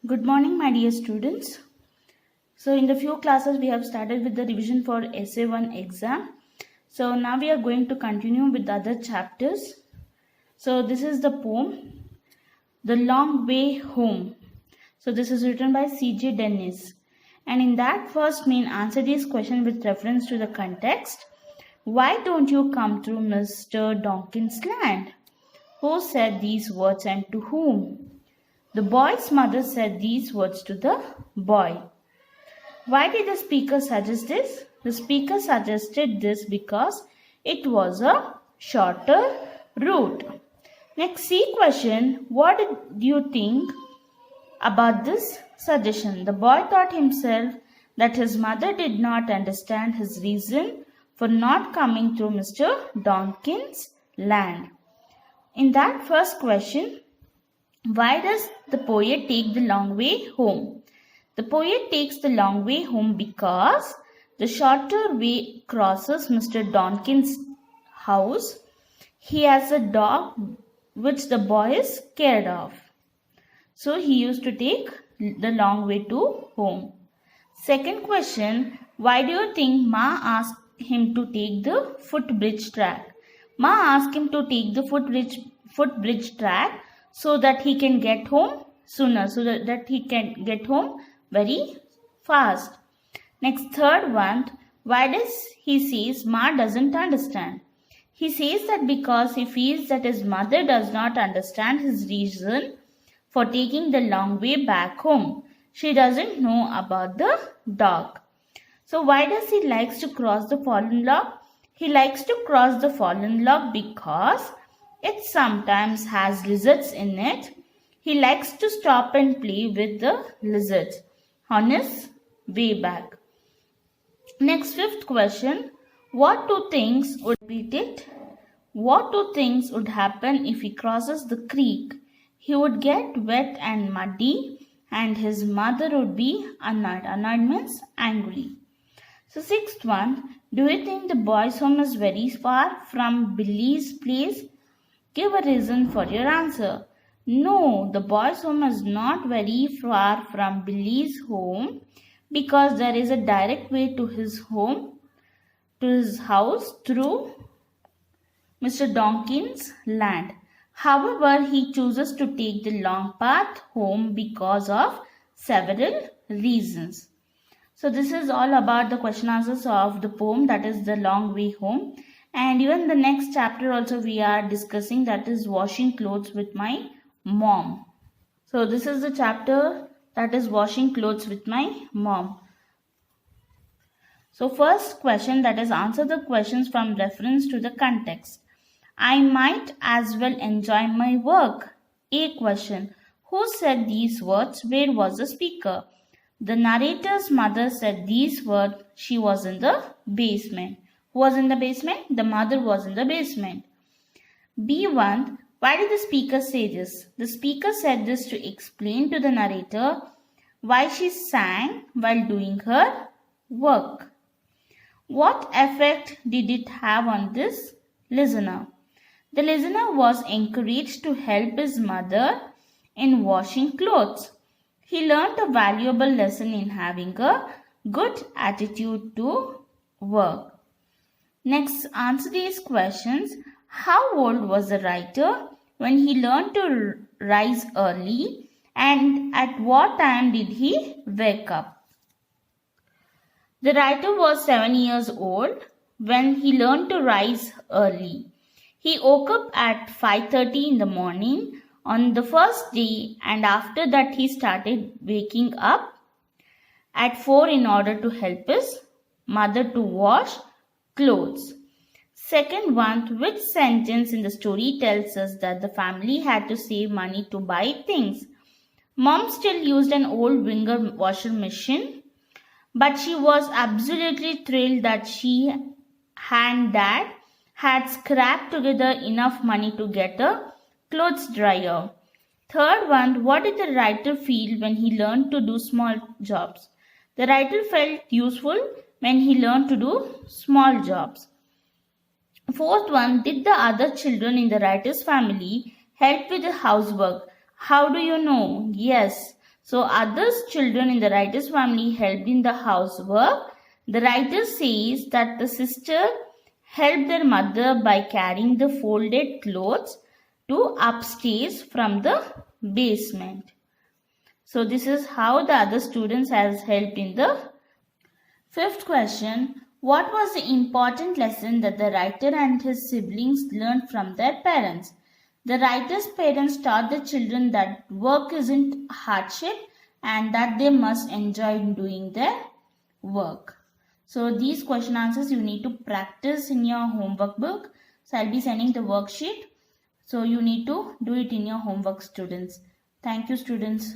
Good morning, my dear students. So, in the few classes, we have started with the revision for Essay 1 exam. So, now we are going to continue with the other chapters. So, this is the poem, The Long Way Home. So, this is written by C.J. Dennis. And in that first main answer this question with reference to the context. Why don't you come through Mr. Donkin's land? Who said these words and to whom? The boy's mother said these words to the boy. Why did the speaker suggest this? The speaker suggested this because it was a shorter route. Next C question. What did you think about this suggestion? The boy thought himself that his mother did not understand his reason for not coming through Mr. Donkin's land. In that first question, why does the poet take the long way home? The poet takes the long way home because the shorter way crosses Mr. Donkin's house. He has a dog which the boy is scared of. So he used to take the long way to home. Second question, why do you think Ma asked him to take the footbridge track? Ma asked him to take the footbridge track so that he can get home sooner, so that he can get home very fast. Next, third one, why does he says Ma doesn't understand? He says that because he feels that his mother does not understand his reason for taking the long way back home. She doesn't know about the dog. So why does he likes to cross the fallen log? He likes to cross the fallen log because it sometimes has lizards in it. He likes to stop and play with the lizards on his way back. Next, fifth question. What two things would beat it? What two things would happen if he crosses the creek? He would get wet and muddy and his mother would be annoyed. Annoyed means angry. So sixth one. Do you think the boy's home is very far from Billy's place? Give a reason for your answer. No, the boy's home is not very far from Billy's home because there is a direct way to his home, to his house through Mr. Donkin's land. However, he chooses to take the long path home because of several reasons. So this is all about the question answers of the poem, that is The Long Way Home. And even the next chapter also we are discussing, that is washing clothes with my mom. So this is the chapter, that is washing clothes with my mom. So first question, that is answer the questions from reference to the context. I might as well enjoy my work. A question. Who said these words? Where was the speaker? The narrator's mother said these words. She was in the basement. Who was in the basement? The mother was in the basement. B1. Why did the speaker say this? The speaker said this to explain to the narrator why she sang while doing her work. What effect did it have on this listener? The listener was encouraged to help his mother in washing clothes. He learned a valuable lesson in having a good attitude to work. Next, answer these questions. How old was the writer when he learned to rise early, and at what time did he wake up? The writer was 7 years old when he learned to rise early. He woke up at 5:30 in the morning on the first day, and after that he started waking up at 4 in order to help his mother to wash clothes. Second one, which sentence in the story tells us that the family had to save money to buy things? Mom still used an old Winger washer machine, but she was absolutely thrilled that she and Dad had scraped together enough money to get a clothes dryer. Third one, what did the writer feel when he learned to do small jobs? The writer felt useful when he learned to do small jobs. Fourth one, did the other children in the writer's family help with the housework? How do you know? Yes, So others children in the writer's family helped in the housework. The writer says that the sister helped their mother by carrying the folded clothes to upstairs from the basement. So this is how the other students has helped in the fifth question. What was the important lesson that the writer and his siblings learned from their parents? The writer's parents taught the children that work isn't hardship and that they must enjoy doing their work. So these question answers you need to practice in your homework book. So I'll be sending the worksheet. So you need to do it in your homework, students. Thank you, students.